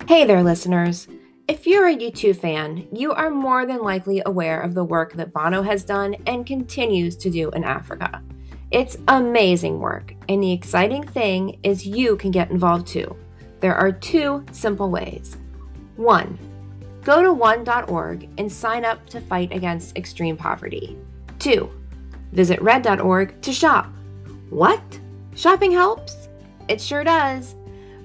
Hey there, listeners. If you're a U2 fan, you are more than likely aware of the work that Bono has done and continues to do in Africa. It's amazing work, and the exciting thing is you can get involved too. There are two simple ways. 1. Go to one.org and sign up to fight against extreme poverty. 2. Visit red.org to shop. What? Shopping helps? It sure does.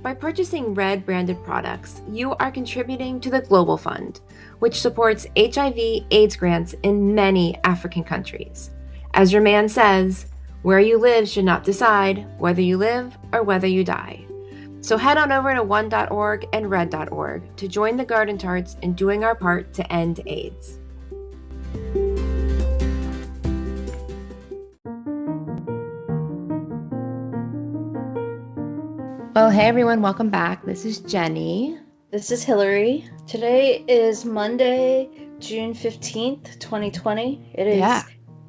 By purchasing Red branded products, you are contributing to the Global Fund, which supports HIV/AIDS grants in many African countries. As your man says, where you live should not decide whether you live or whether you die. So head on over to one.org and red.org to join the Garden Tarts in doing our part to end AIDS. Well, hey everyone, welcome back. This is Jenny. This is Hillary. Today is Monday, June 15th, 2020. It is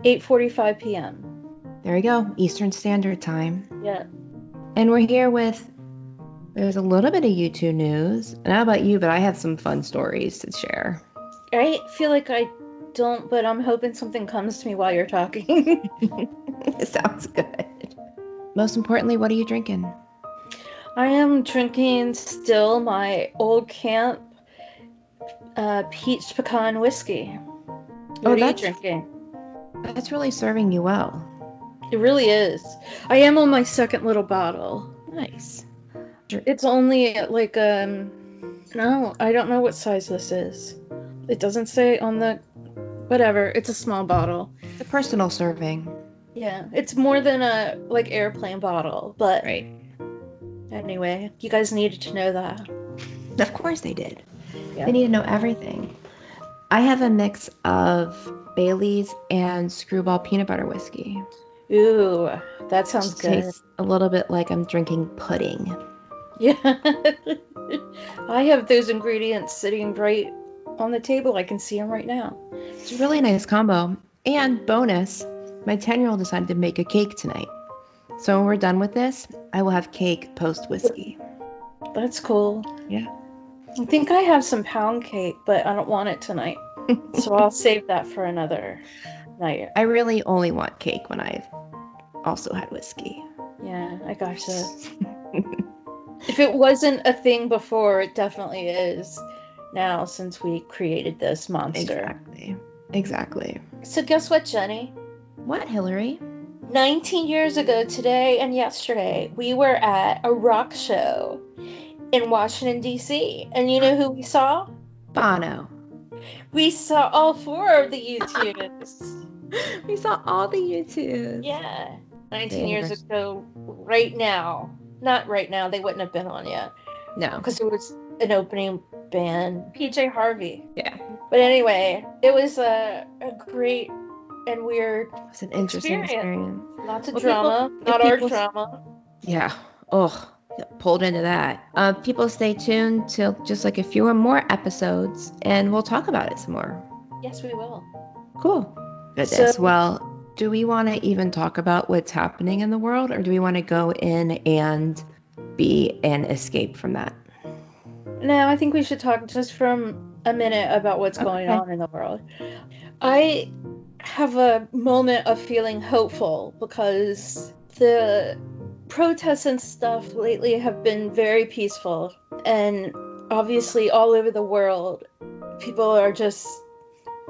8:45 p.m. There we go, Eastern Standard Time. Yeah. And we're here with, there's a little bit of U2 news. And how about you, but I have some fun stories to share. I feel like I don't, but I'm hoping something comes to me while you're talking. Sounds good. Most importantly, what are you drinking? I am drinking still my Old Camp peach pecan whiskey. What are you drinking? That's really serving you well. It really is. I am on my second little bottle. Nice. It's only like no, I don't know what size this is. It doesn't say on the whatever. It's a small bottle. It's a personal serving. Yeah, it's more than a like airplane bottle, but right. Anyway, you guys needed to know that. Of course they did. Yeah. They need to know everything. I have a mix of Bailey's and Screwball peanut butter whiskey. Ooh, that sounds good. Tastes a little bit like I'm drinking pudding. Yeah. I have those ingredients sitting right on the table. I can see them right now. It's a really nice combo. And bonus, my 10-year-old decided to make a cake tonight. So when we're done with this, I will have cake post-whiskey. That's cool. Yeah. I think I have some pound cake, but I don't want it tonight. So I'll save that for another night. I really only want cake when I've also had whiskey. Yeah, I gotcha. If it wasn't a thing before, it definitely is now since we created this monster. Exactly. So guess what, Jenny? What, Hillary? 19 years ago today and yesterday, we were at a rock show in Washington, D.C. And you know who we saw? Bono. We saw all four of the U2s. We saw all the U2s. Yeah. 19 years ago, right now. Not right now. They wouldn't have been on yet. No. Because it was an opening band. PJ Harvey. Yeah. But anyway, it was a great and weird. It's an interesting experience. Lots of drama. Not our drama. Yeah. Oh, pulled into that. People stay tuned till just like a few more episodes, and we'll talk about it some more. Yes, we will. Cool. Goodness. Well, do we want to even talk about what's happening in the world, or do we want to go in and be an escape from that? No, I think we should talk just for a minute about what's going on in the world. I have a moment of feeling hopeful because the protests and stuff lately have been very peaceful, and obviously all over the world people are just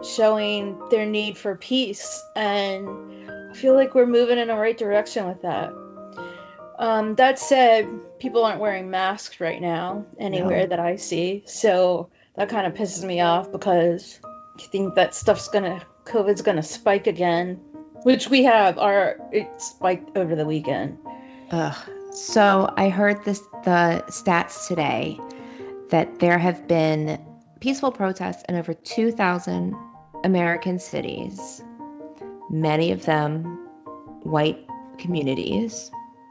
showing their need for peace, and I feel like we're moving in the right direction with that. That said, people aren't wearing masks right now anywhere that I see, so that kind of pisses me off because I think that COVID's gonna spike again, which we have. It spiked over the weekend. So I heard the stats today that there have been peaceful protests in over 2,000 American cities, many of them white communities,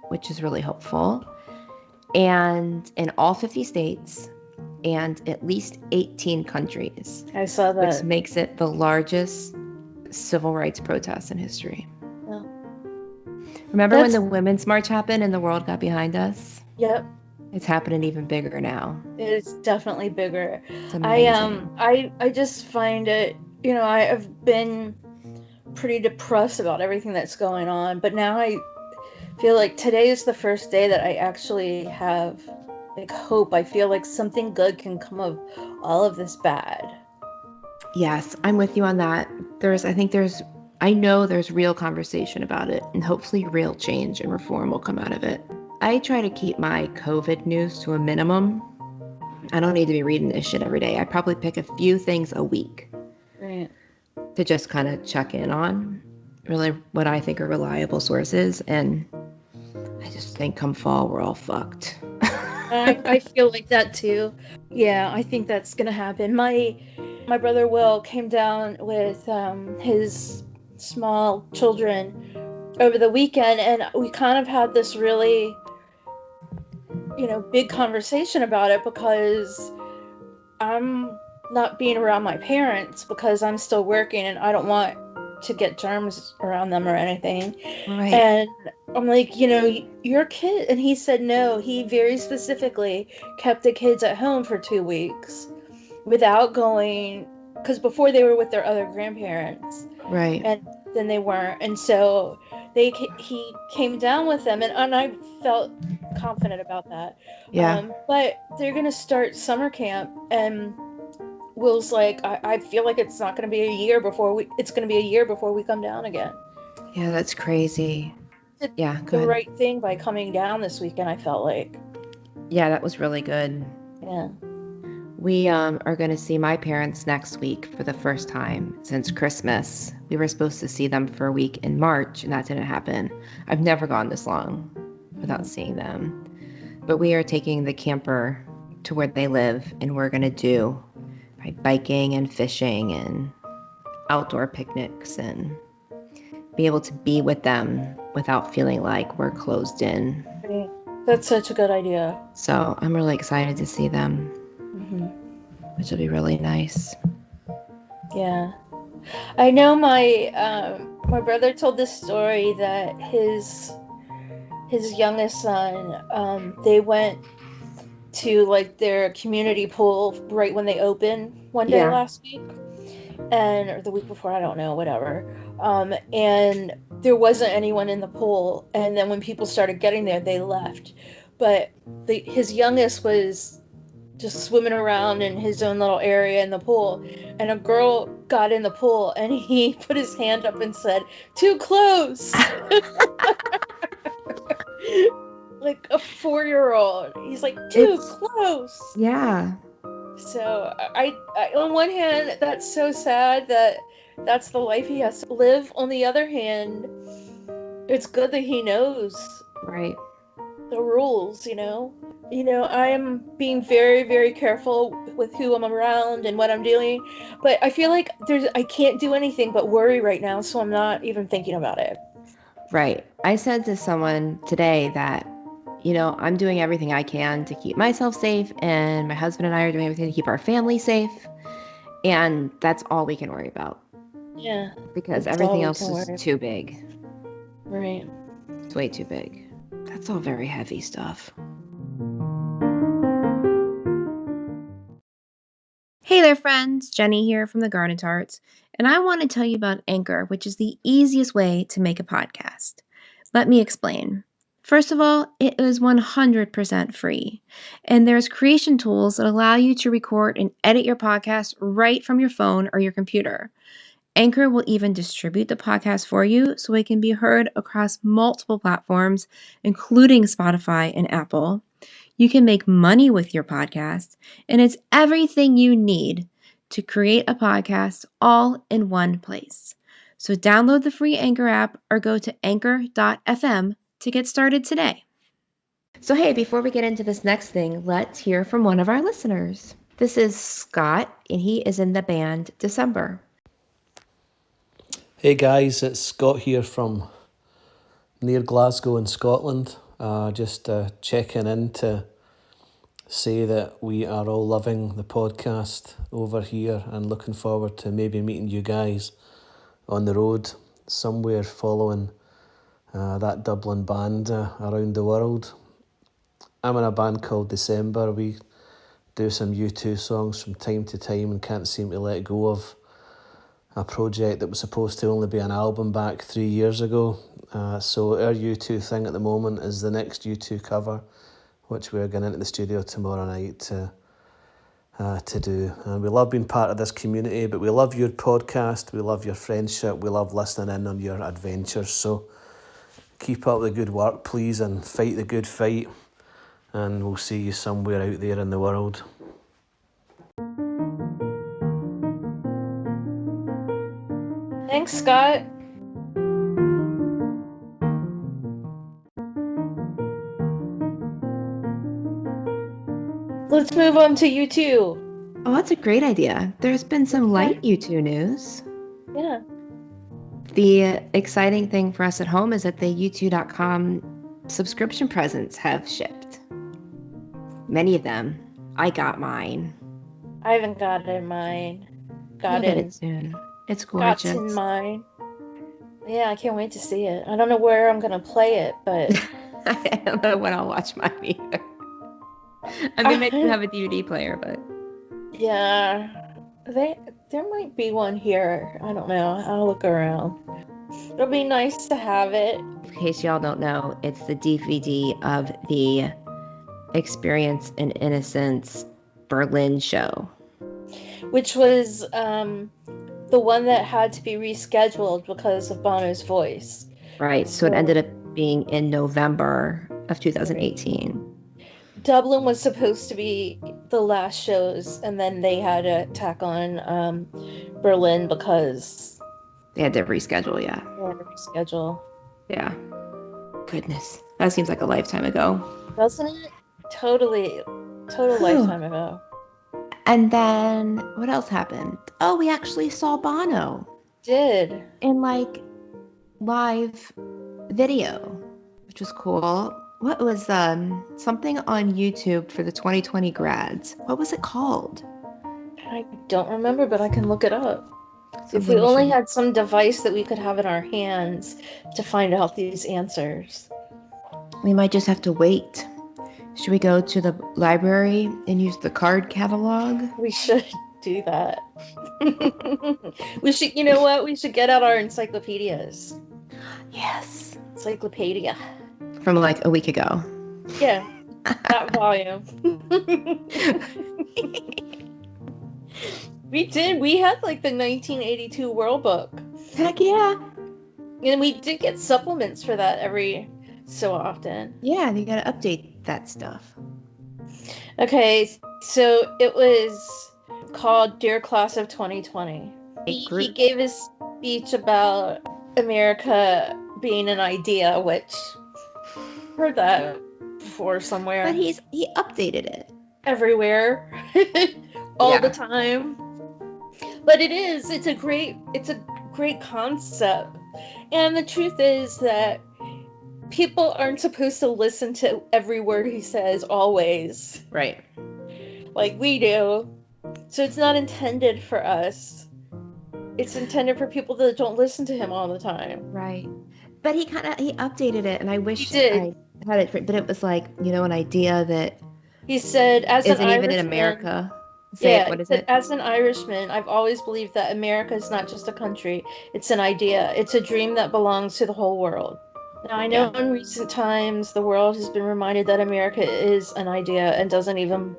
which is really hopeful, and in all 50 states and at least 18 countries. I saw that. Which makes it the largest civil rights protest in history. Oh. Remember when the Women's March happened and the world got behind us? Yep. It's happening even bigger now. It's definitely bigger. It's amazing. I just find it, I have been pretty depressed about everything that's going on, but now I feel like today is the first day that I actually have like hope. I feel like something good can come of all of this bad. Yes, I'm with you on that. I know there's real conversation about it, and hopefully real change and reform will come out of it. I try to keep my COVID news to a minimum. I don't need to be reading this shit every day. I probably pick a few things a week Right. to just kind of check in on, really what I think are reliable sources. And I just think come fall, we're all fucked. I feel like that too. Yeah, I think that's gonna happen. My brother Will came down with his small children over the weekend, and we kind of had this really, big conversation about it because I'm not being around my parents because I'm still working and I don't want to get germs around them or anything. Right. And I'm like, your kid. And he said no. He very specifically kept the kids at home for 2 weeks without going, because before they were with their other grandparents. Right. And then they weren't. And so he came down with them, and I felt confident about that. Yeah. But they're going to start summer camp, and Will's like, I feel like it's not going to be a year before it's going to be a year before we come down again. Yeah, that's crazy. Did Yeah, the good. right thing by coming down this weekend, I felt like. Yeah, that was really good. Yeah. We are going to see my parents next week for the first time since Christmas. We were supposed to see them for a week in March, and that didn't happen. I've never gone this long without seeing them. But we are taking the camper to where they live, and we're going to do biking and fishing and outdoor picnics and be able to be with them without feeling like we're closed in. That's such a good idea. So I'm really excited to see them, which will be really nice. Yeah. I know my brother told this story that his youngest son, they went to like their community pool right when they opened one day last week, or the week before, I don't know, whatever. And there wasn't anyone in the pool, and then when people started getting there, they left. But his youngest was just swimming around in his own little area in the pool, and a girl got in the pool, and he put his hand up and said, "Too close." Like a 4-year-old. He's like, too close. Yeah. So I on one hand, that's so sad that that's the life he has to live. On the other hand, it's good that he knows Right. the rules, I am being very, very careful with who I'm around and what I'm doing, but I feel like I can't do anything but worry right now, so I'm not even thinking about it. Right. I said to someone today that, I'm doing everything I can to keep myself safe, and my husband and I are doing everything to keep our family safe, and that's all we can worry about. Yeah. Because everything else is too big. Right. It's way too big. That's all very heavy stuff. Hey there, friends. Jenny here from the Garden Tarts, and I want to tell you about Anchor, which is the easiest way to make a podcast. Let me explain. First of all, it is 100% free, and there's creation tools that allow you to record and edit your podcast right from your phone or your computer. Anchor will even distribute the podcast for you so it can be heard across multiple platforms, including Spotify and Apple. You can make money with your podcast, and it's everything you need to create a podcast all in one place. So download the free Anchor app or go to anchor.fm to get started today. So hey, before we get into this next thing, let's hear from one of our listeners. This is Scott, and he is in the band December. Hey guys, it's Scott here from near Glasgow in Scotland. Just checking in to say that we are all loving the podcast over here and looking forward to maybe meeting you guys on the road somewhere following that Dublin band around the world. I'm in a band called December. We do some U2 songs from time to time and can't seem to let go of a project that was supposed to only be an album back 3 years ago. So our U2 thing at the moment is the next U2 cover, which we're going into the studio tomorrow night to do. And we love being part of this community, but we love your podcast, we love your friendship, we love listening in on your adventures. So keep up the good work, please, and fight the good fight. And we'll see you somewhere out there in the world. Thanks, Scott. Let's move on to U2. Oh, that's a great idea. There's been some light U2 news. Yeah. The exciting thing for us at home is that the U2.com subscription presents have shipped. Many of them. I got mine. I haven't gotten mine. You'll get it soon. It's gorgeous. Got in mine. Yeah, I can't wait to see it. I don't know where I'm gonna play it, but I don't know when I'll watch mine either. I mean, maybe you have a DVD player, but yeah, there might be one here. I don't know. I'll look around. It'll be nice to have it. In case y'all don't know, it's the DVD of the Experience in Innocence Berlin show, which was the one that had to be rescheduled because of Bono's voice. Right. So it ended up being in November of 2018. Dublin was supposed to be the last shows, and then they had to tack on Berlin because they had to reschedule. Yeah. They had to reschedule. Yeah. Goodness, that seems like a lifetime ago. Doesn't it? Total lifetime ago. And then what else happened? Oh, we actually saw Bono. Did. In like live video, which was cool. What was something on YouTube for the 2020 grads? What was it called? I don't remember, but I can look it up. If we only had some device that we could have in our hands to find out these answers. We might just have to wait. Should we go to the library and use the card catalog? We should do that. We should, you know what? We should get out our encyclopedias. Yes. Encyclopedia. From like a week ago. Yeah. That volume. We did. We had like the 1982 World Book. Heck yeah. And we did get supplements for that every so often. Yeah, you gotta update that stuff. Okay, so it was called Dear Class of 2020. He gave his speech about America being an idea, which I've heard that before somewhere. But he updated it. Everywhere. All the time. But it's a great concept. And the truth is that people aren't supposed to listen to every word he says always. Right. Like we do. So it's not intended for us. It's intended for people that don't listen to him all the time. Right. But he updated it, and I wish I had it, but it was like, an idea that he said, as isn't an Irishman, even in America. What is it? As an Irishman, I've always believed that America is not just a country, it's an idea. It's a dream that belongs to the whole world. Now, I know in recent times the world has been reminded that America is an idea and doesn't even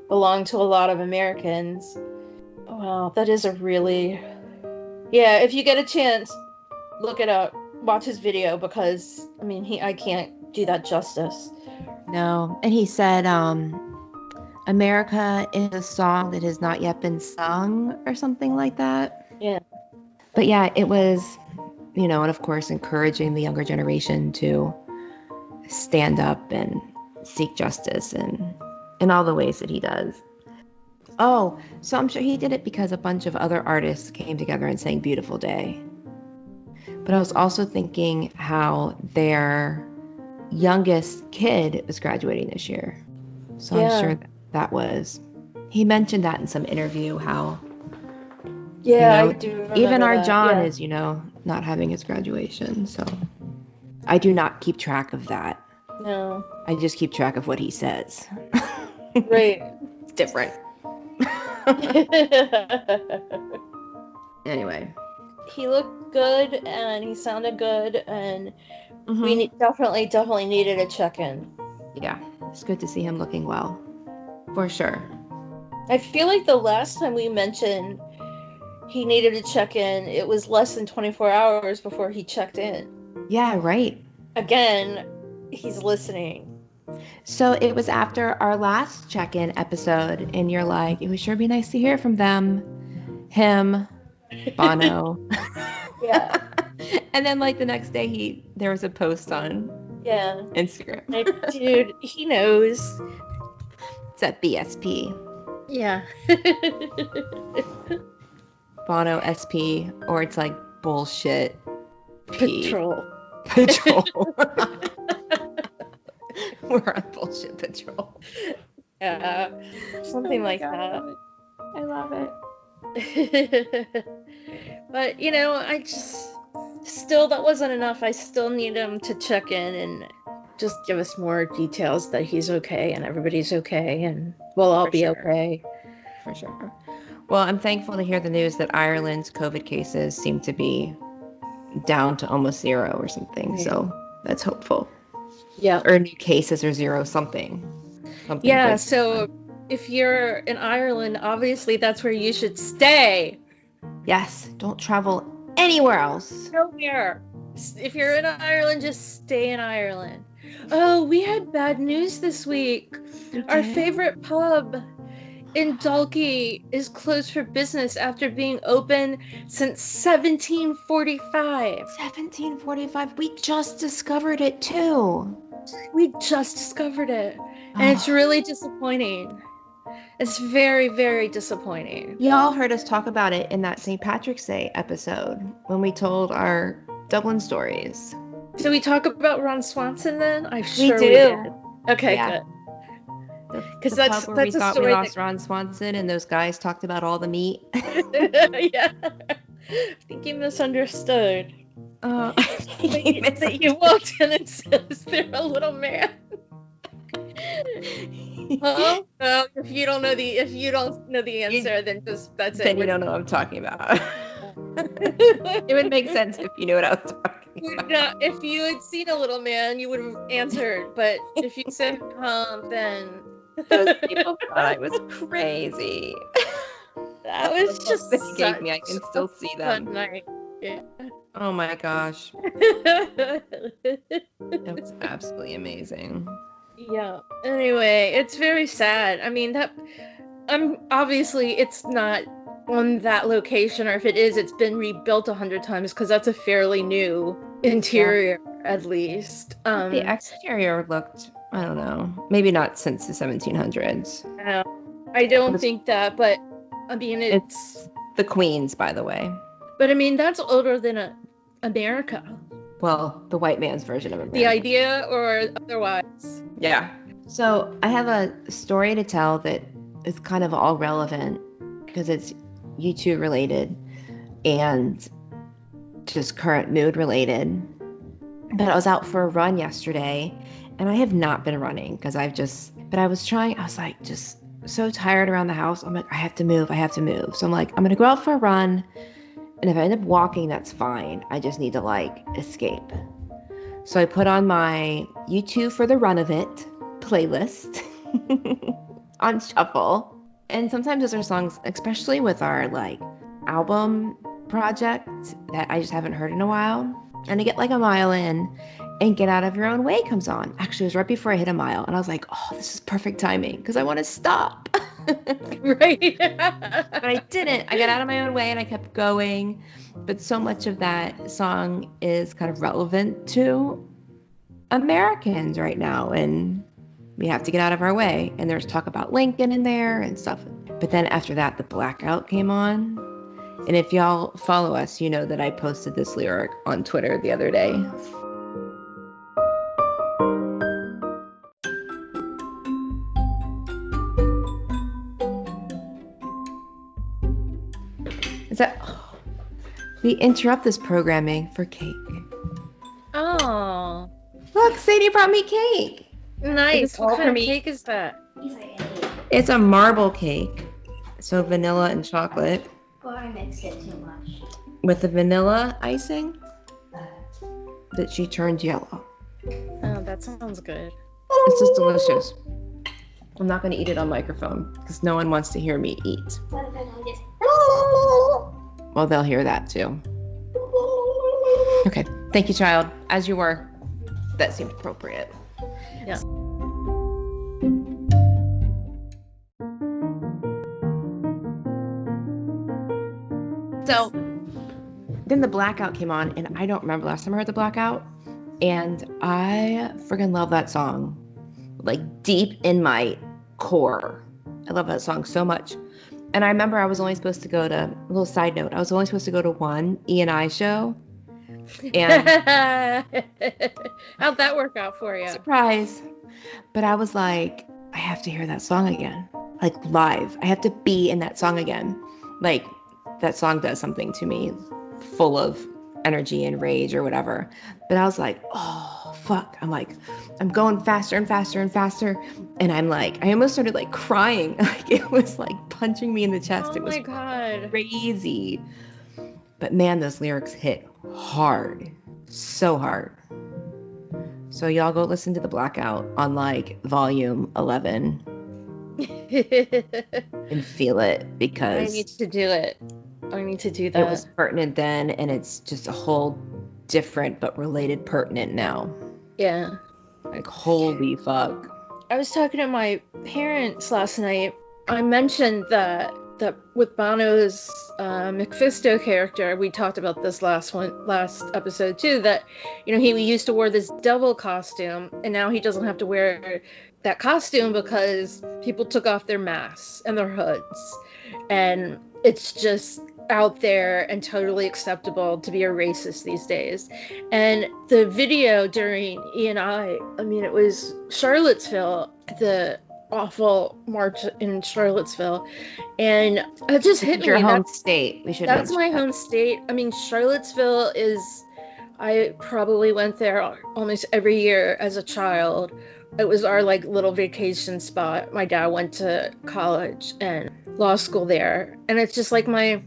belong to a lot of Americans. Wow, that is a really... Yeah, if you get a chance, look it up. Watch his video because, I can't do that justice. No, and he said, America is a song that has not yet been sung or something like that. Yeah. But yeah, it was, and of course encouraging the younger generation to stand up and seek justice and in all the ways that he does. Oh, so I'm sure he did it because a bunch of other artists came together and sang Beautiful Day. But I was also thinking how their youngest kid was graduating this year. So I'm sure that was... He mentioned that in some interview, how... Yeah, I do remember even our that. John is, not having his graduation. So I do not keep track of that. No. I just keep track of what he says. Right. It's different. Anyway. He looked good and he sounded good, and Mhm. we definitely needed a check-in. Yeah, it's good to see him looking well. For sure. I feel like the last time we mentioned he needed a check-in, it was less than 24 hours before he checked in. Yeah, right. Again, he's listening. So it was after our last check-in episode, and you're like, it would sure be nice to hear from them. Him, Bono. Yeah. And then like the next day there was a post on Instagram. Like, dude, he knows. It's at BSP. Yeah. Bono SP, or it's like bullshit Patrol. Patrol. We're on bullshit patrol. Yeah. Something like that. I love it. But, you know, that wasn't enough. I still need him to check in and just give us more details that he's okay and everybody's okay and we'll all be okay. For sure. Well, I'm thankful to hear the news that Ireland's COVID cases seem to be down to almost 0 or something. Yeah. So that's hopeful. Yeah. Or new cases are 0 something. Yeah, so if you're in Ireland, obviously that's where you should stay. Yes, don't travel anywhere else. Nowhere. If you're in Ireland, just stay in Ireland. Oh, we had bad news this week. Our favorite pub in Dalkey is closed for business after being open since 1745. 1745? We just discovered it too. We just discovered it. And it's really disappointing. It's very, very disappointing. Y'all heard us talk about it in that St. Patrick's Day episode when we told our Dublin stories. So we talk about Ron Swanson then? I'm sure we did. Okay, yeah. Good. Because that's where we a thought story we lost Ron Swanson and those guys talked about all the meat. Yeah. I think you misunderstood. That you walked in and said, "Is there a little man?" Well, if you don't know the answer, then that's it. Then you don't know what I'm talking about. It would make sense if you knew what I was talking about. If you had seen a little man, you would have answered. But if you said then those people thought I was crazy. That was just they gave me. I can still see them. Fun night. Yeah. Oh my gosh. It was absolutely amazing. Yeah. Anyway, it's very sad. I mean, obviously it's not on that location, or if it is, it's been rebuilt 100 times because that's a fairly new interior, at least. The exterior looked, I don't know, maybe not since the 1700s. I don't think that, but I mean, it's the Queen's, by the way. But I mean, that's older than America. Well, the white man's version of America. The idea or otherwise. Yeah. So I have a story to tell that is kind of all relevant because it's YouTube related and just current mood related. But I was out for a run yesterday and I have not been running because I was like just so tired around the house. I'm like, I have to move. So I'm like, I'm going to go out for a run. And if I end up walking, that's fine. I just need to like escape. So I put on my YouTube for the Run of It playlist on shuffle. And sometimes those are songs, especially with our like album project that I just haven't heard in a while. And I get like a mile in and Get Out of Your Own Way comes on. Actually, it was right before I hit a mile. And I was like, oh, this is perfect timing because I want to stop. Right. But I didn't. I got out of my own way and I kept going. But so much of that song is kind of relevant to Americans right now. And we have to get out of our way. And there's talk about Lincoln in there and stuff. But then after that, the blackout came on. And if y'all follow us, you know that I posted this lyric on Twitter the other day. We interrupt this programming for cake. Oh. Looks Sadie brought me cake. Nice. all What for kind me. of cake is that? It's a marble cake. So vanilla and chocolate. Or I mixed it too much. With the vanilla icing that she turned yellow. Oh, that sounds good. It's just delicious. I'm not going to eat it on microphone because no one wants to hear me eat. What if I just... Well, they'll hear that too. Okay. Thank you, child. As you were. That seemed appropriate. Yeah. So then the blackout came on, and I don't remember last time I heard the blackout. And I freaking love that song. Like deep in my core. I love that song so much. And I remember I was only supposed to go to, a little side note, I was only supposed to go to one E&I show. And how'd that work out for you? surprise. But I was like, I have to hear that song again. Like live. I have to be in that song again. Like that song does something to me full of energy and rage or whatever. But I was like, oh, fuck. I'm going faster and faster and faster. And I'm like, I almost started like crying. Like it was like punching me in the chest. It was my God. crazy. But man, those lyrics hit hard. So hard. So y'all go listen to the blackout on like volume 11 and feel it I because need to do it. I need to do that. it was pertinent then and it's just a whole different but related pertinent now. Yeah. Like holy fuck. I was talking to my parents last night. I mentioned that with Bono's McFisto character, we talked about this last episode too, that he used to wear this devil costume and now he doesn't have to wear that costume because people took off their masks and their hoods, and it's just out there and totally acceptable to be a racist these days. And the video during E&I mean, it was Charlottesville, the awful march in Charlottesville, and it just hit me. Your home state. We should. That's my home state. I mean, Charlottesville is. I probably went there almost every year as a child. It was our like little vacation spot. My dad went to college and law school there, and it's just like my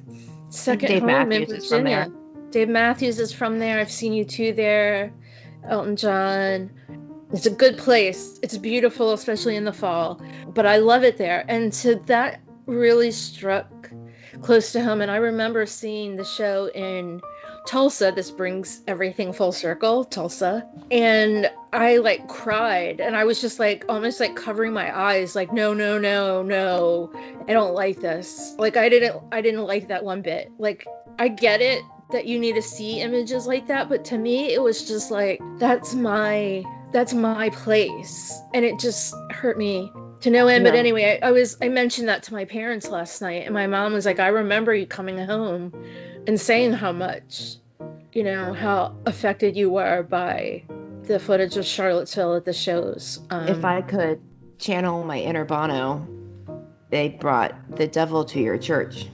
second Dave home Matthews in is from Virginia. there. Dave Matthews is from there. I've seen you two there. Elton John. It's a good place. It's beautiful, especially in the fall. But I love it there. And so that really struck close to home. And I remember seeing the show in Tulsa. This brings everything full circle, Tulsa. And I like cried. And I was just like almost like covering my eyes, like, no. I don't like this. Like I didn't like that one bit. Like I get it that you need to see images like that, but to me it was just like that's my place, and it just hurt me to no end. Yeah. But anyway, I mentioned that to my parents last night, and my mom was like, I remember you coming home and saying how much, how affected you were by the footage of Charlottesville at the shows. If I could channel my inner Bono, they brought the devil to your church.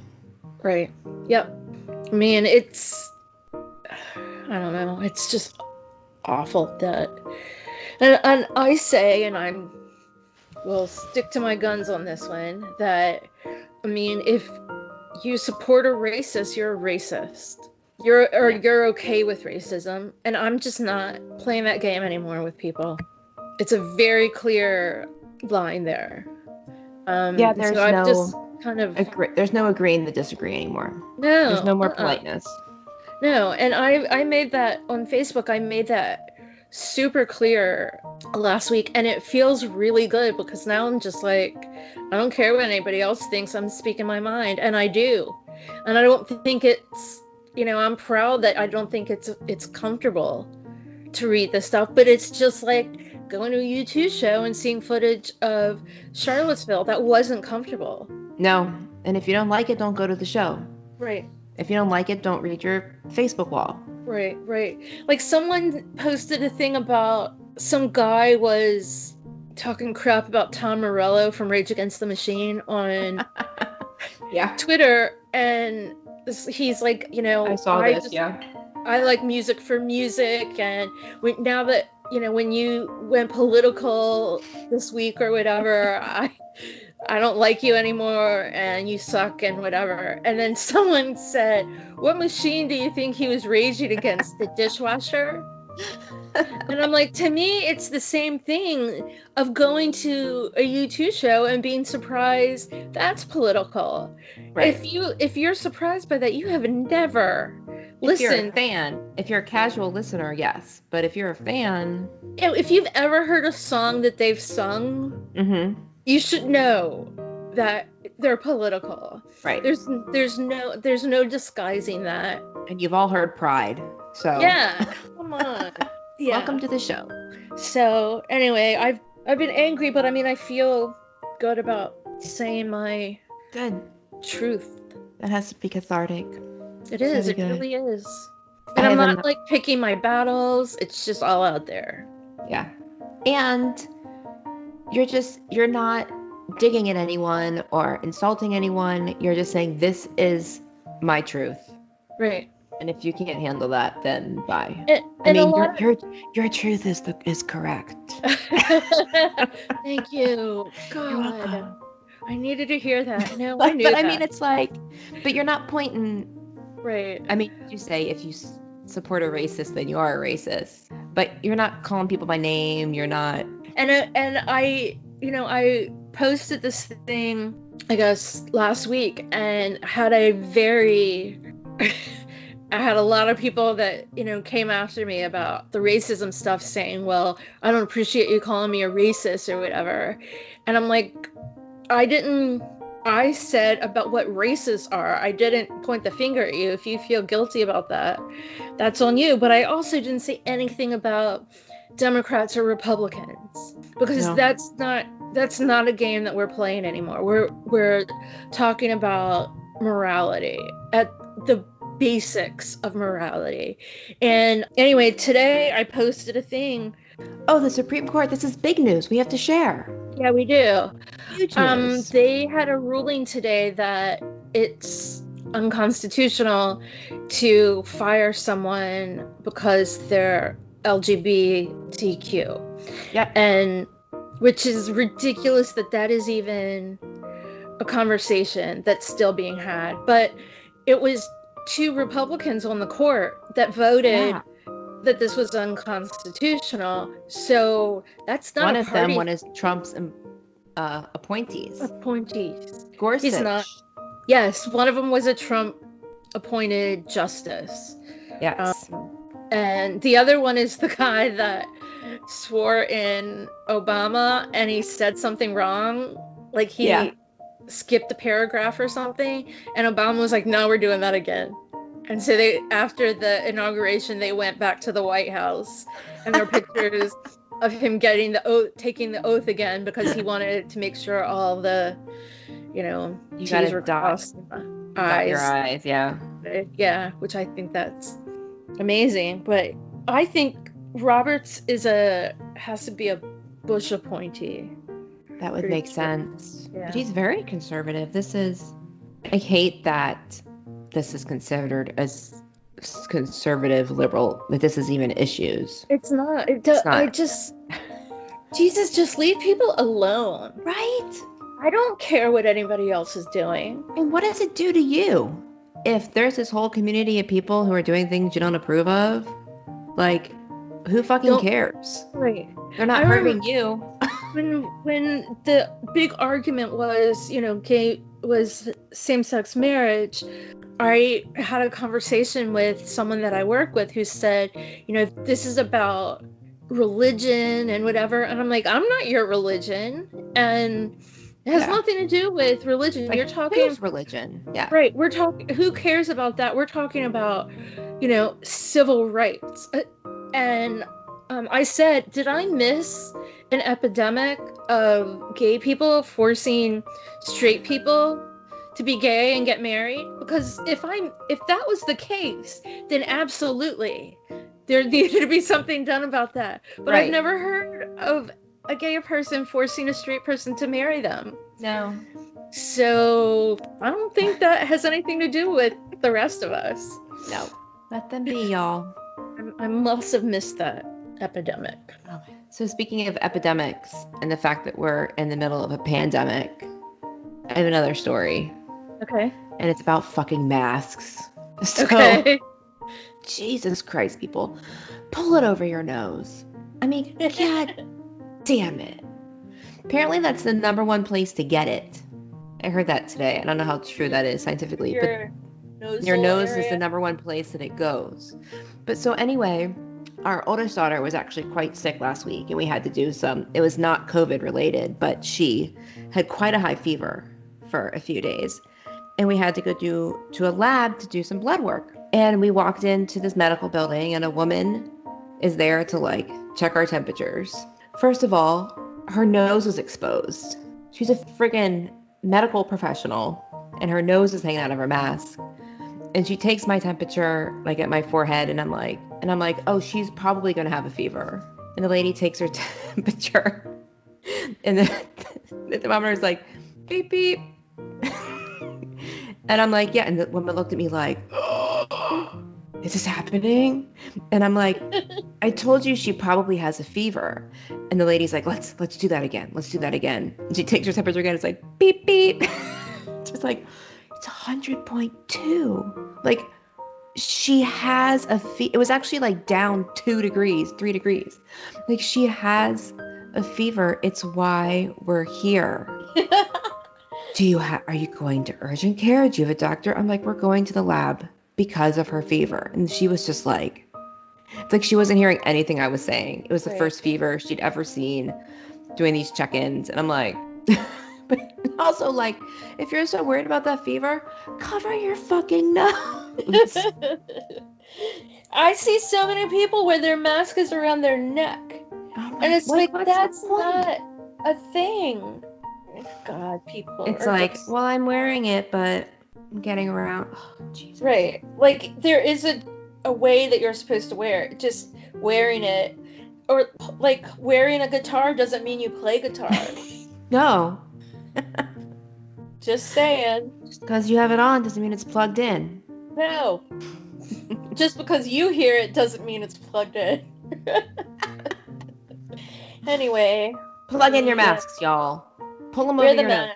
Right. Yep. I mean, it's, I don't know, it's just awful that, and I say, and I will stick to my guns on this one, that, I mean, if you support a racist, you're a racist. You're okay with racism, and I'm just not playing that game anymore with people. It's a very clear line there. Yeah, there's so I've no just kind of there's no agreeing to disagree anymore. no. There's no more politeness. No, and I made that on Facebook. I made that super clear last week, and it feels really good because now I'm just like, I don't care what anybody else thinks. I'm speaking my mind, and I do. And I don't think it's, I'm proud that I don't think it's comfortable to read this stuff, but it's just like going to a U2 show and seeing footage of Charlottesville. That wasn't comfortable. No, and if you don't like it, don't go to the show. Right. If you don't like it, don't read your Facebook wall. Right. Like someone posted a thing about some guy was talking crap about Tom Morello from Rage Against the Machine on Twitter, and he's like, I saw this. I like music for music, and now that when you went political this week or whatever, I don't like you anymore and you suck and whatever. And then someone said, what machine do you think he was raging against? The dishwasher? And I'm like, to me, it's the same thing of going to a U2 show and being surprised. That's political. Right. If you're surprised by that, you have never If you're a listened. fan, if you're a casual listener, yes. But if you're a fan, If you've ever heard a song that they've sung, mm-hmm. you should know that they're political. Right. There's no disguising that. And you've all heard Pride. So Yeah. Come on. Yeah. Welcome to the show. So anyway, I've been angry, but I mean I feel good about saying my Good. truth. That has to be cathartic. It is. Very It good. really is. And I'm not like picking my battles. It's just all out there. Yeah. And you're not digging at anyone or insulting anyone. You're just saying this is my truth. Right. And if you can't handle that, then bye. And a lot your truth is correct. Thank you. You're God. welcome. I needed to hear that. No, I knew But that. I mean, it's like, but you're not pointing. Right. I mean, you say if you support a racist, then you are a racist. But you're not calling people by name. You're not. And I posted this thing, I guess, last week, and had I had a lot of people that, came after me about the racism stuff, saying, well, I don't appreciate you calling me a racist or whatever. And I'm like, I said about what races are. I didn't point the finger at you. If you feel guilty about that, that's on you. But I also didn't say anything about Democrats or Republicans, because No. that's not a game that we're playing anymore. We're talking about morality at the basics of morality. And anyway, today I posted a thing. Oh, the Supreme Court. This is big news. We have to share. Yeah, we do. Huge news. They had a ruling today that it's unconstitutional to fire someone because they're LGBTQ. Yeah. And which is ridiculous that is even a conversation that's still being had. But it was 2 Republicans on the court that voted that this was unconstitutional. So that's not one a of party. them. One is Trump's appointees. Gorsuch. He's not. Yes, one of them was a Trump-appointed justice. Yes. And the other one is the guy that swore in Obama and he said something wrong. Like he skipped a paragraph or something. And Obama was like, no, we're doing that again. And so after the inauguration, they went back to the White House. And there are pictures of him taking the oath again, because he wanted to make sure all the, T's were crossed. Dot your eyes, yeah. Yeah, which I think that's amazing. But I think Roberts has to be a Bush appointee. That would make sense. Yeah. But he's very conservative. I hate that this is considered as conservative liberal, that this is even issues. It's not. Jesus, just leave people alone. Right? I don't care what anybody else is doing. And what does it do to you? If there's this whole community of people who are doing things you don't approve of, like, who fucking cares? Right. They're not hurting you. When the big argument was, was same-sex marriage, I had a conversation with someone that I work with who said, this is about religion and whatever. And I'm like, I'm not your religion. And it has nothing to do with religion. Like, you're talking religion. Yeah. Right. We're talking, who cares about that? We're talking about, civil rights. And I said, did I miss an epidemic of gay people forcing straight people to be gay and get married? Because if that was the case, then absolutely there needed to be something done about that. But Right. I've never heard of a gay person forcing a straight person to marry them. No. So I don't think that has anything to do with the rest of us. No. Let them be, y'all. I must have missed that. epidemic. So speaking of epidemics and the fact that we're in the middle of a pandemic, I have another story. Okay. And it's about fucking masks. So, Okay. Jesus Christ, people. Pull it over your nose. I mean, God damn it. Apparently that's the number one place to get it. I heard that today. I don't know how true that is scientifically, Your but your nose area. is the number one place that it goes. But so anyway, our oldest daughter was actually quite sick last week, and we had to do it was not COVID related, but she had quite a high fever for a few days. And we had to go to a lab to do some blood work. And we walked into this medical building, and a woman is there to like check our temperatures. First of all, her nose was exposed. She's a friggin' medical professional, and her nose is hanging out of her mask. And she takes my temperature like at my forehead, and I'm like, oh, she's probably gonna have a fever. And the lady takes her temperature, and the thermometer is like, beep beep. And I'm like, yeah. And the woman looked at me like, oh, is this happening? And I'm like, I told you she probably has a fever. And the lady's like, let's do that again. Let's do that again. And she takes her temperature again. It's like, beep, beep. Just like, it's 100.2. Like, she has it was actually like down 2 degrees, 3 degrees. Like, she has a fever. It's why we're here. Are you going to urgent care? Do you have a doctor? I'm like, we're going to the lab because of her fever. And she was just like, it's like she wasn't hearing anything I was saying. It was the first fever she'd ever seen doing these check-ins. And I'm like, but also like, if you're so worried about that fever, cover your fucking nose. I see so many people where their mask is around their neck. Oh and it's like, that's the point? not a thing. God, people. It's like, well, I'm wearing it, but I'm getting around. Oh, Jesus. Right. Like, there is a way that you're supposed to wear it. Just wearing it, or like wearing a guitar doesn't mean you play guitar. No. Just saying. Just because you have it on doesn't mean it's plugged in. No. Just because you hear it doesn't mean it's plugged in. Anyway. Plug in your masks, y'all. Pull them Wear over the your nose.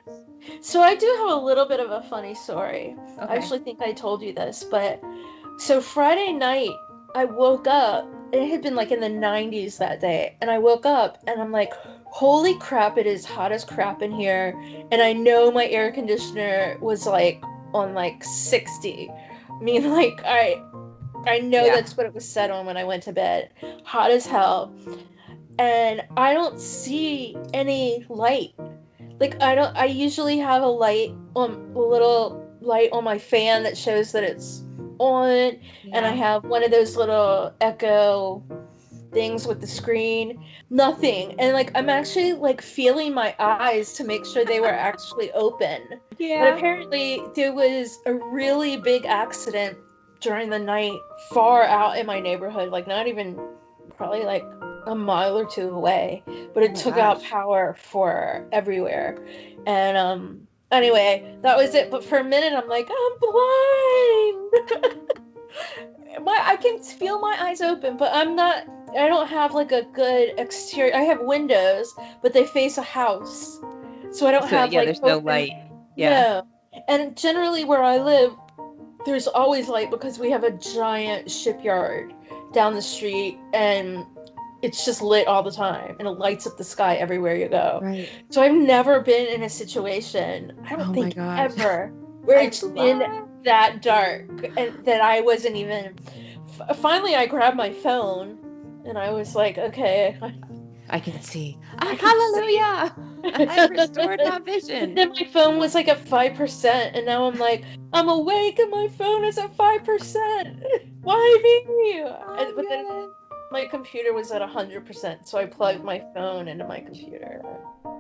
So I do have a little bit of a funny story. Okay. I actually think I told you this, but so Friday night I woke up, and it had been like in the 90s that day, and I woke up and I'm like, holy crap, it is hot as crap in here, and I know my air conditioner was like on like 60. I mean, like, I know that's what it was set on when I went to bed. Hot as hell. And I don't see any light. Like, I usually have a little light on my fan that shows that it's on, and I have one of those little echo things with the screen. Nothing. And like, I'm actually like feeling my eyes to make sure they were actually open. Yeah. But apparently there was a really big accident during the night far out in my neighborhood, like not even probably like a mile or two away, but it took out power for everywhere. And anyway, that was it. But for a minute I'm like, I'm blind. I can feel my eyes open, but I don't have like a good exterior. I have windows, but they face a house, so I don't have like there's no light. No. And generally where I live, there's always light because we have a giant shipyard down the street, and it's just lit all the time, and it lights up the sky everywhere you go. Right. So I've never been in a situation, I don't think ever, where it's been that dark, and that I wasn't even. Finally, I grabbed my phone, and I was like, okay, I can see. Hallelujah! I restored my vision. And then my phone was like at 5%, and now I'm like, I'm awake, and my phone is at 5%. Why me? But then my computer was at 100%, so I plugged my phone into my computer.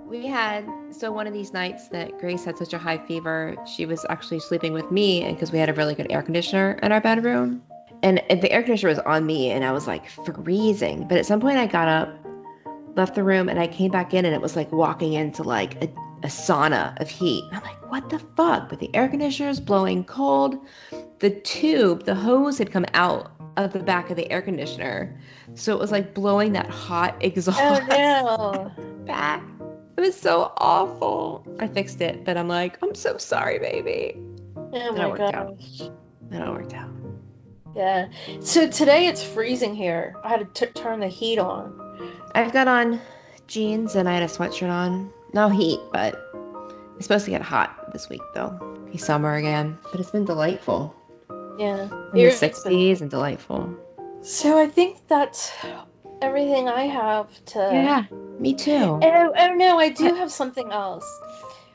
We had, one of these nights that Grace had such a high fever, she was actually sleeping with me, and because we had a really good air conditioner in our bedroom. And the air conditioner was on me, and I was like freezing. But at some point I got up, left the room, and I came back in, and it was like walking into like a sauna of heat. And I'm like, what the fuck? But the air conditioner is blowing cold. The hose had come out of the back of the air conditioner. So it was like blowing that hot exhaust Oh back. It was so awful. I fixed it, but I'm like, I'm so sorry, baby. no. Oh Then it my worked out. gosh. Then it worked out. Yeah. So today it's freezing here. I had to turn the heat on. I've got on jeans and I had a sweatshirt on. No heat, but it's supposed to get hot this week though. It's summer again, but it's been delightful. Yeah. In the Here it's been- 60s and delightful. So I think that's everything I have to. Yeah, me too. Oh no, I do have something else.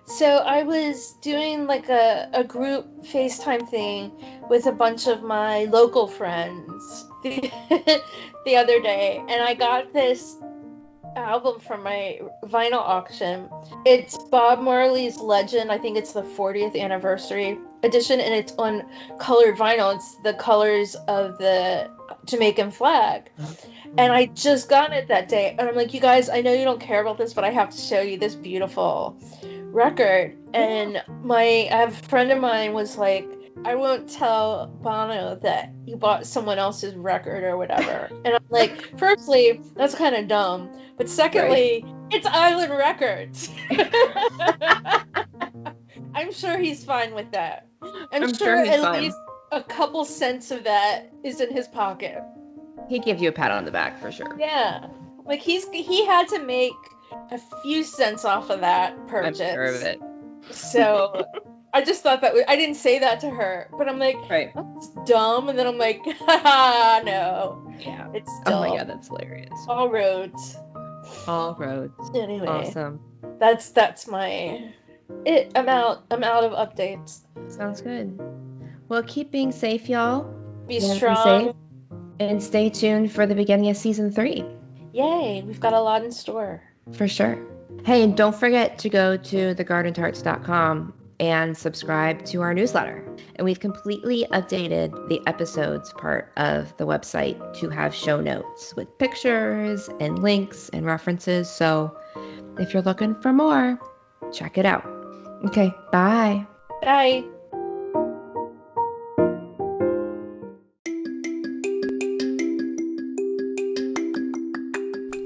So I was doing like a group FaceTime thing with a bunch of my local friends the other day, and I got this album from my vinyl auction. It's Bob Marley's Legend. I think it's the 40th anniversary edition, and it's on colored vinyl. It's the colors of the Jamaican flag. And I just got it that day, and I'm like, you guys, I know you don't care about this, but I have to show you this beautiful record. And I have a friend of mine was like, I won't tell Bono that you bought someone else's record or whatever. And I'm like, firstly, that's kind of dumb, but secondly, it's Island Records. I'm sure he's fine with that. I'm sure he's at fine. least a couple cents of that is in his pocket. He'd give you a pat on the back for sure. Yeah, like he had to make a few cents off of that purchase. I'm sure of it. So I just thought I didn't say that to her, but I'm like, Right. that's dumb. And then I'm like, haha, no, Yeah. it's Oh still my god, that's hilarious. all roads. All roads. Anyway, Awesome. that's my it. I'm out of updates. Sounds good. Well, keep being safe, y'all. Be Yeah, be strong. safe. And stay tuned for the beginning of season 3. Yay, we've got a lot in store. For sure. Hey, and don't forget to go to thegardentarts.com and subscribe to our newsletter. And we've completely updated the episodes part of the website to have show notes with pictures and links and references. So if you're looking for more, check it out. Okay, bye. Bye.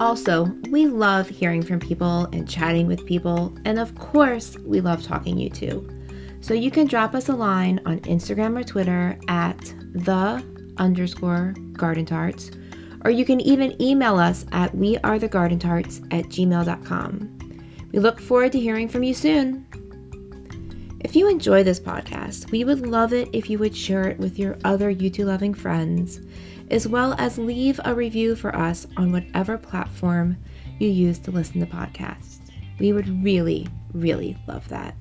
Also, we love hearing from people and chatting with people, and of course, we love talking YouTube. So you can drop us a line on Instagram or Twitter at _gardentarts, or you can even email us at wearethegardentarts@gmail.com. We look forward to hearing from you soon. If you enjoy this podcast, we would love it if you would share it with your other YouTube-loving friends, as well as leave a review for us on whatever platform you use to listen to podcasts. We would really, really love that.